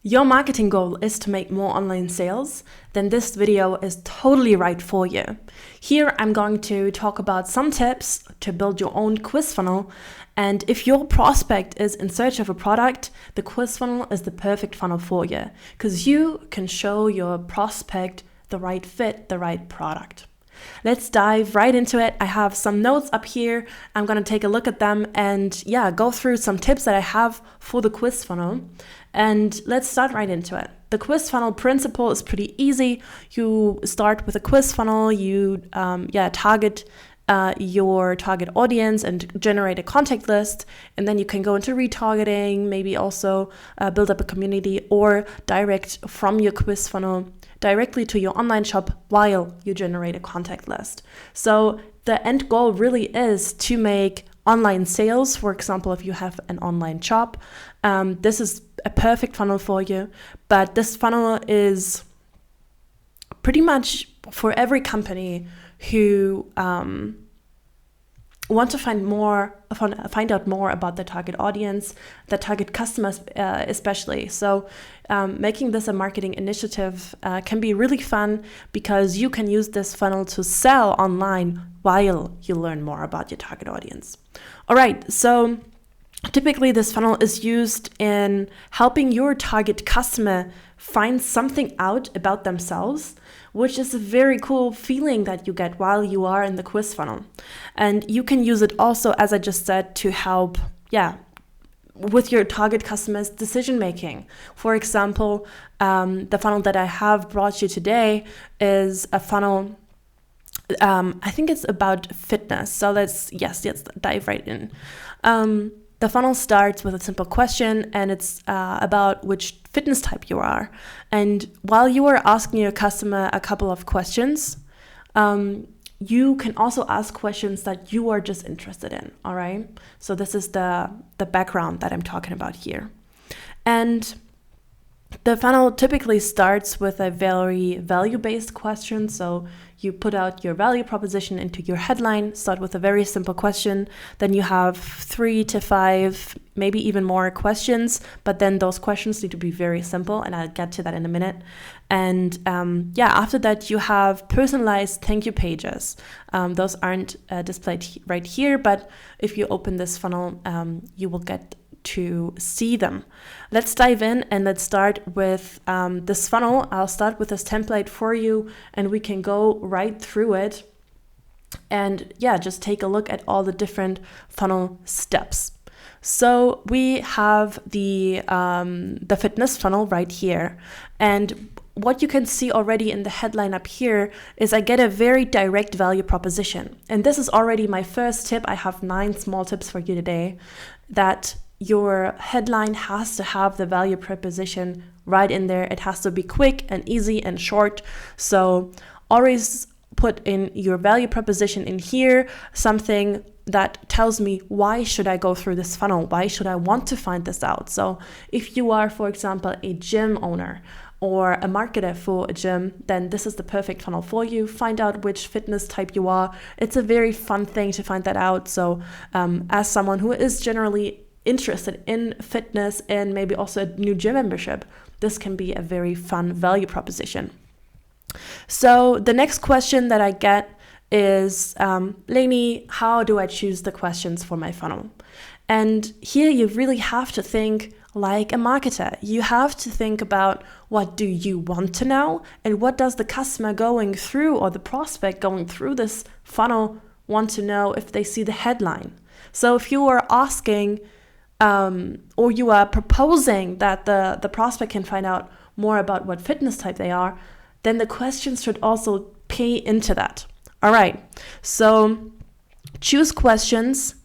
Your marketing goal is to make more online sales, then this video is totally right for you. Here I'm going to talk about some tips to build your own quiz funnel. And if your prospect is in search of a product, the quiz funnel is the perfect funnel for you because you can show your prospect the right fit, the right product. Let's dive right into it. I have some notes up here. I'm going to take a look at them and go through some tips that I have for the quiz funnel. And let's start right into it. The quiz funnel principle is pretty easy. You start with a quiz funnel, you target your target audience and generate a contact list, and then you can go into retargeting, maybe also build up a community or direct from your quiz funnel directly to your online shop while you generate a contact list. So the end goal really is to make online sales. For example, if you have an online shop, this is a perfect funnel for you, but this funnel is pretty much for every company who want to find out more about the target audience, the target customers especially. So making this a marketing initiative can be really fun because you can use this funnel to sell online while you learn more about your target audience. All right, so typically this funnel is used in helping your target customer find something out about themselves, which is a very cool feeling that you get while you are in the quiz funnel. And you can use it also, as I just said, to help, with your target customers' decision making. For example, the funnel that I have brought you today is a funnel, I think it's about fitness. So let's dive right in. The funnel starts with a simple question, and it's about which fitness type you are. And while you are asking your customer a couple of questions, you can also ask questions that you are just interested in, all right? So this is the background that I'm talking about here. And the funnel typically starts with a very value-based question. So you put out your value proposition into your headline, start with a very simple question. Then you have 3 to 5, maybe even more questions, but then those questions need to be very simple, and I'll get to that in a minute. And after that, you have personalized thank you pages. Those aren't displayed right here, but if you open this funnel, you will get to see them. Let's dive in and let's start with this funnel. I'll start with this template for you and we can go right through it and just take a look at all the different funnel steps. So we have the fitness funnel right here, and what you can see already in the headline up here is I get a very direct value proposition. And this is already my first tip. I have 9 small tips for you today, that your headline has to have the value proposition right in there. It has to be quick and easy and short. So always put in your value proposition in here, something that tells me why should I go through this funnel? Why should I want to find this out? So if you are, for example, a gym owner or a marketer for a gym, then this is the perfect funnel for you. Find out which fitness type you are. It's a very fun thing to find that out. So as someone who is generally interested in fitness and maybe also a new gym membership, this can be a very fun value proposition. So the next question that I get is, Leni, how do I choose the questions for my funnel? And here you really have to think like a marketer. You have to think about what do you want to know and what does the customer going through or the prospect going through this funnel want to know if they see the headline. So if you are asking or you are proposing that the prospect can find out more about what fitness type they are, then the questions should also pay into that. All right, so choose questions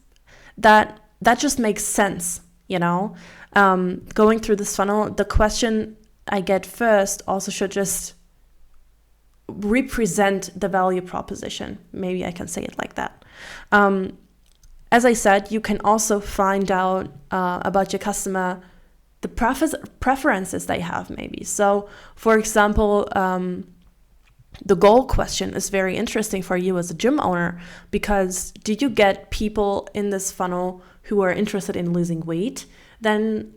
that just makes sense, going through this funnel. The question I get first also should just represent the value proposition. Maybe I can say it like that. As I said, you can also find out about your customer, the preferences they have maybe. So, for example, the goal question is very interesting for you as a gym owner, because do you get people in this funnel who are interested in losing weight? then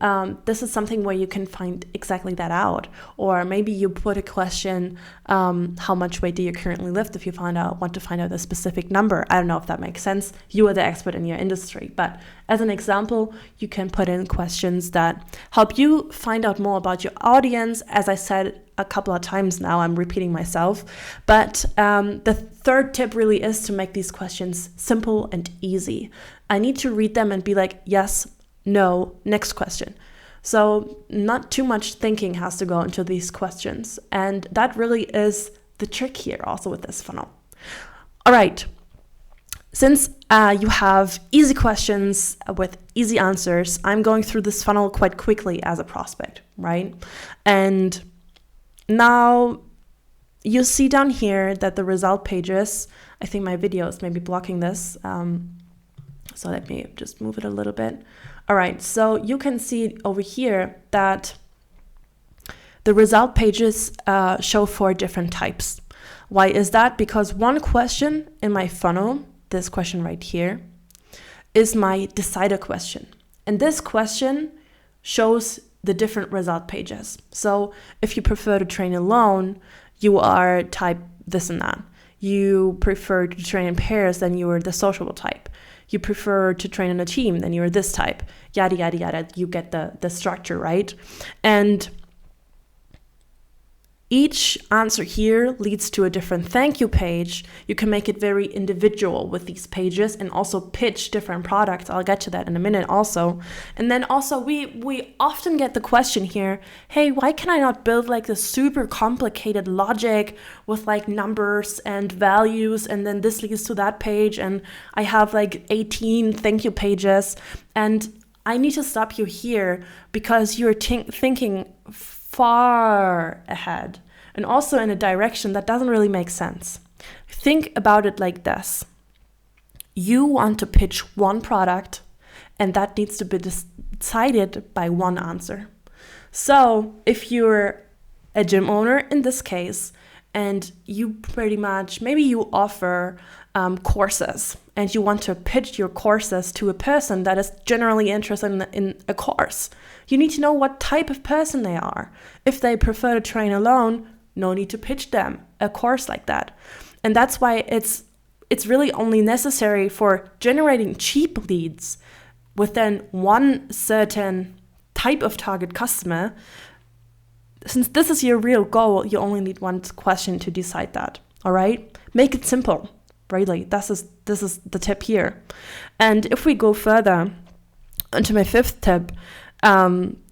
this is something where you can find exactly that out. Or maybe you put a question, how much weight do you currently lift, if you want to find out a specific number. I don't know if that makes sense. You are the expert in your industry. But as an example, you can put in questions that help you find out more about your audience. As I said a couple of times now, I'm repeating myself. But the third tip really is to make these questions simple and easy. I need to read them and be like, yes, no, next question. So not too much thinking has to go into these questions. And that really is the trick here also with this funnel. All right. Since you have easy questions with easy answers, I'm going through this funnel quite quickly as a prospect, right? And now you see down here that the result pages, I think my video is maybe blocking this. So let me just move it a little bit. All right, so you can see over here that the result pages show 4 different types. Why is that? Because one question in my funnel, this question right here, is my decider question. And this question shows the different result pages. So if you prefer to train alone, you are type this and that. You prefer to train in pairs, then you are the sociable type. You prefer to train in a team, then you're this type, yada, yada, yada. You get the structure, right? And each answer here leads to a different thank you page. You can make it very individual with these pages and also pitch different products. I'll get to that in a minute also. And then also we often get the question here, hey, why can I not build like this super complicated logic with like numbers and values, and then this leads to that page, and I have like 18 thank you pages. And I need to stop you here because you're thinking far ahead and also in a direction that doesn't really make sense. Think about it like this. You want to pitch one product, and that needs to be decided by one answer. So if you're a gym owner in this case, and you pretty much, maybe you offer courses, and you want to pitch your courses to a person that is generally interested in a course. You need to know what type of person they are. If they prefer to train alone, no need to pitch them a course like that. And that's why it's really only necessary for generating cheap leads within one certain type of target customer. Since this is your real goal, you only need one question to decide that. All right? Make it simple. Really, this is the tip here. And if we go further into my 5th tip,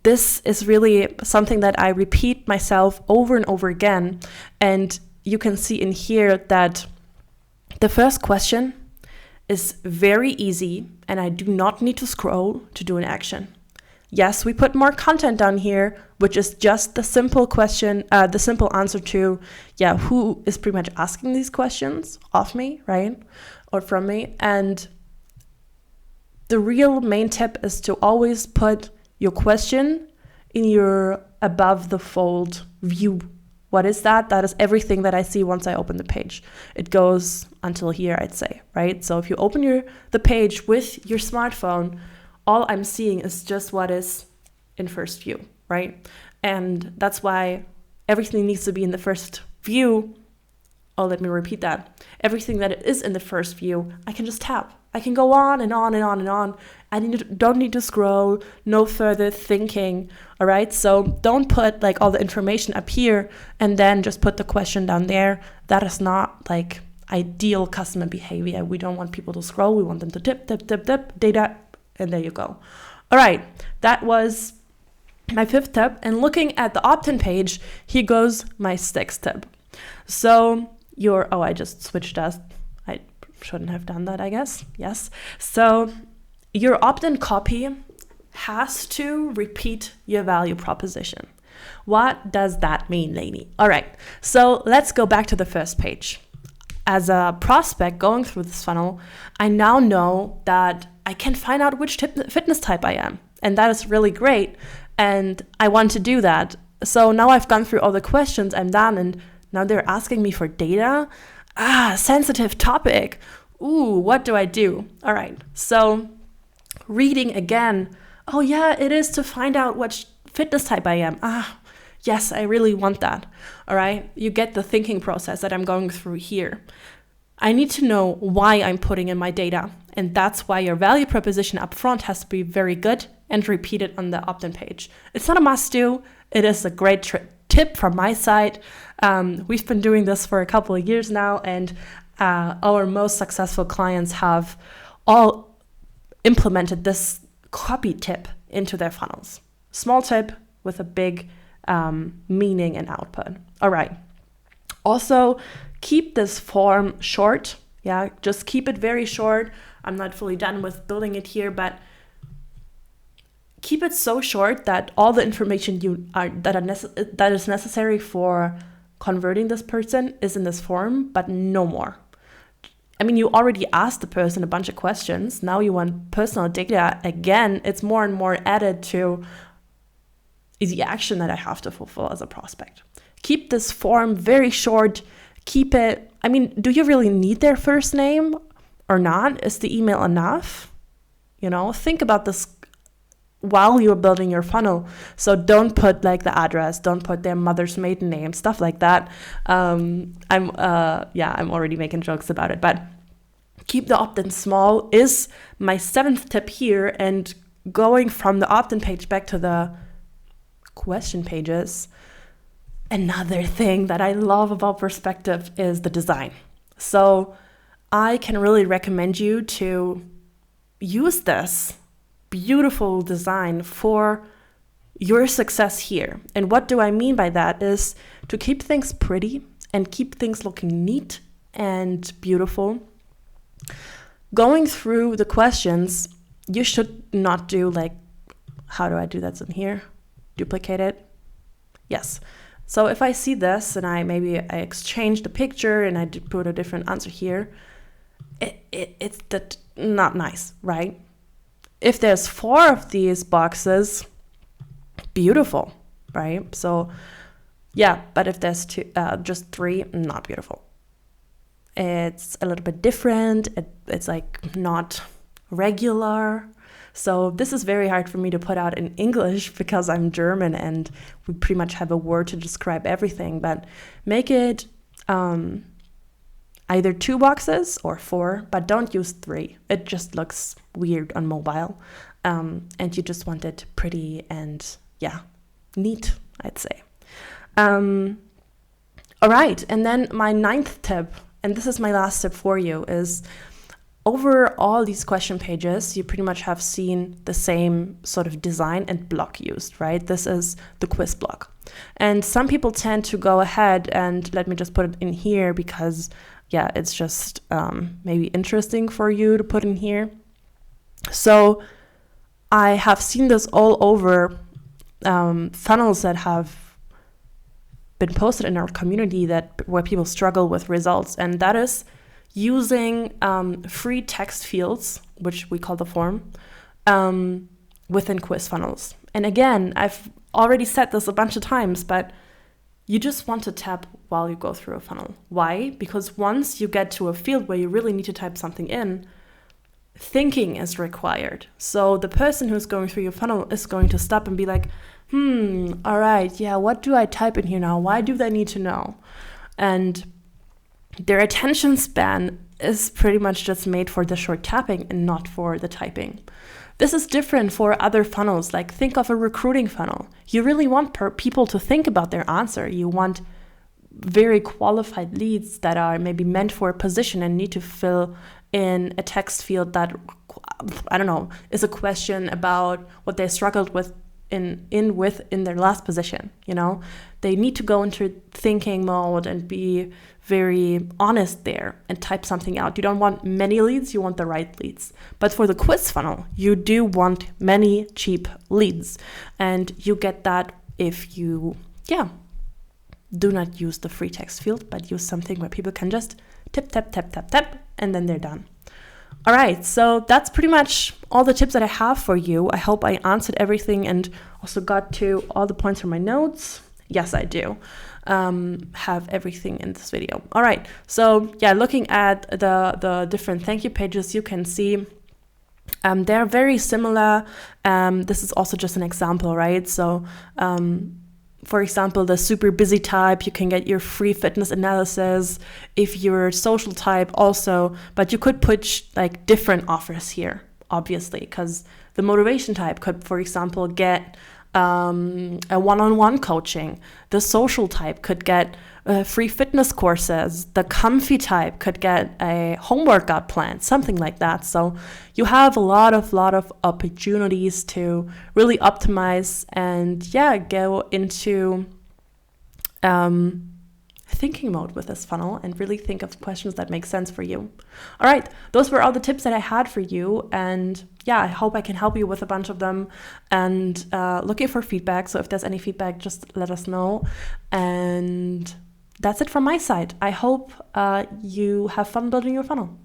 this is really something that I repeat myself over and over again. And you can see in here that the first question is very easy, and I do not need to scroll to do an action. Yes, we put more content down here, which is just the simple question, the simple answer to, who is pretty much asking these questions of me, right? Or from me. And the real main tip is to always put your question in your above the fold view. What is that? That is everything that I see once I open the page. It goes until here, I'd say, right? So if you open the page with your smartphone, all I'm seeing is just what is in first view, right? And that's why everything needs to be in the first view. Oh, let me repeat that. Everything that is in the first view, I can just tap. I can go on and on and on and on. I don't need to scroll, no further thinking, all right? So don't put like all the information up here and then just put the question down there. That is not like ideal customer behavior. We don't want people to scroll. We want them to tip, data, and there you go. All right, that was my 5th tip. And looking at the opt-in page, here goes my 6th tip. So I just switched us. I shouldn't have done that, I guess. Yes. So your opt-in copy has to repeat your value proposition. What does that mean, Leni? All right, so let's go back to the first page. As a prospect going through this funnel, I now know that I can find out which fitness type I am. And that is really great. And I want to do that. So now I've gone through all the questions, I'm done. And now they're asking me for data. Sensitive topic. Ooh, what do I do? All right. So reading again Oh yeah, it is to find out what fitness type I am. Yes, I really want that. All right, you get the thinking process that I'm going through here. I need to know why I'm putting in my data. And that's why your value proposition up front has to be very good and repeated on the opt-in page. It's not a must-do. It is a great tip from my side. We've been doing this for a couple of years now, and our most successful clients have all implemented this copy tip into their funnels. Small tip with a big meaning and output. All right. Also, keep this form short. Yeah, just keep it very short. I'm not fully done with building it here, but keep it so short that all the information that is necessary for converting this person is in this form, but no more. I mean, you already asked the person a bunch of questions. Now you want personal data. Again, it's more and more added to the action that I have to fulfill as a prospect. Keep this form very short. Keep it, I mean, do you really need their first name or not? Is the email enough? You know, think about this while you're building your funnel. So don't put like the address, don't put their mother's maiden name, stuff like that. I'm already making jokes about it, but keep the opt-in small is my 7th tip here. And going from the opt-in page back to the question pages, another thing that I love about Perspective is the design. So I can really recommend you to use this beautiful design for your success here. And what do I mean by that is to keep things pretty and keep things looking neat and beautiful. Going through the questions, you should not do like, how do I do that in here? Duplicate it? Yes. So if I see this and I exchange the picture and I put a different answer here, it's not nice, right? If there's 4 of these boxes, beautiful, right? So yeah, but if there's just 3, not beautiful. It's a little bit different. It's like not regular. So this is very hard for me to put out in English because I'm German and we pretty much have a word to describe everything. But make it either 2 boxes or 4, but don't use 3. It just looks weird on mobile. And you just want it pretty and neat, I'd say. All right, and then my 9th tip, and this is my last tip for you, is over all these question pages, you pretty much have seen the same sort of design and block used, right? This is the quiz block. And some people tend to go ahead and let me just put it in here because, it's just maybe interesting for you to put in here. So I have seen this all over funnels that have been posted in our community where people struggle with results, and that is using free text fields, which we call the form, within quiz funnels. And again, I've already said this a bunch of times, but you just want to tap while you go through a funnel. Why? Because once you get to a field where you really need to type something in, thinking is required. So the person who's going through your funnel is going to stop and be like, all right, what do I type in here now? Why do they need to know? And their attention span is pretty much just made for the short tapping and not for the typing. This is different for other funnels. Like think of a recruiting funnel. You really want people to think about their answer. You want very qualified leads that are maybe meant for a position and need to fill in a text field that, I don't know, is a question about what they struggled with in their last position. You know, they need to go into thinking mode and be very honest there and type something out. You don't want many leads, you want the right leads. But for the quiz funnel, you do want many cheap leads. And you get that if you, do not use the free text field, but use something where people can just tap, and then they're done. All right, so that's pretty much all the tips that I have for you. I hope I answered everything and also got to all the points from my notes. Yes, I do have everything in this video. All right, so looking at the different thank you pages, you can see They're very similar. This is also just an example, right? So, for example, the super busy type, you can get your free fitness analysis. If you're social type also, but you could put like different offers here, obviously, because the motivation type could, for example, get a one-on-one coaching. The social type could get free fitness courses. The comfy type could get a home workout plan, something like that. So you have a lot of opportunities to really optimize and go into thinking mode with this funnel and really think of questions that make sense for you. All right, those were all the tips that I had for you, and I hope I can help you with a bunch of them, and looking for feedback. So if there's any feedback, just let us know. And that's it from my side. I hope you have fun building your funnel.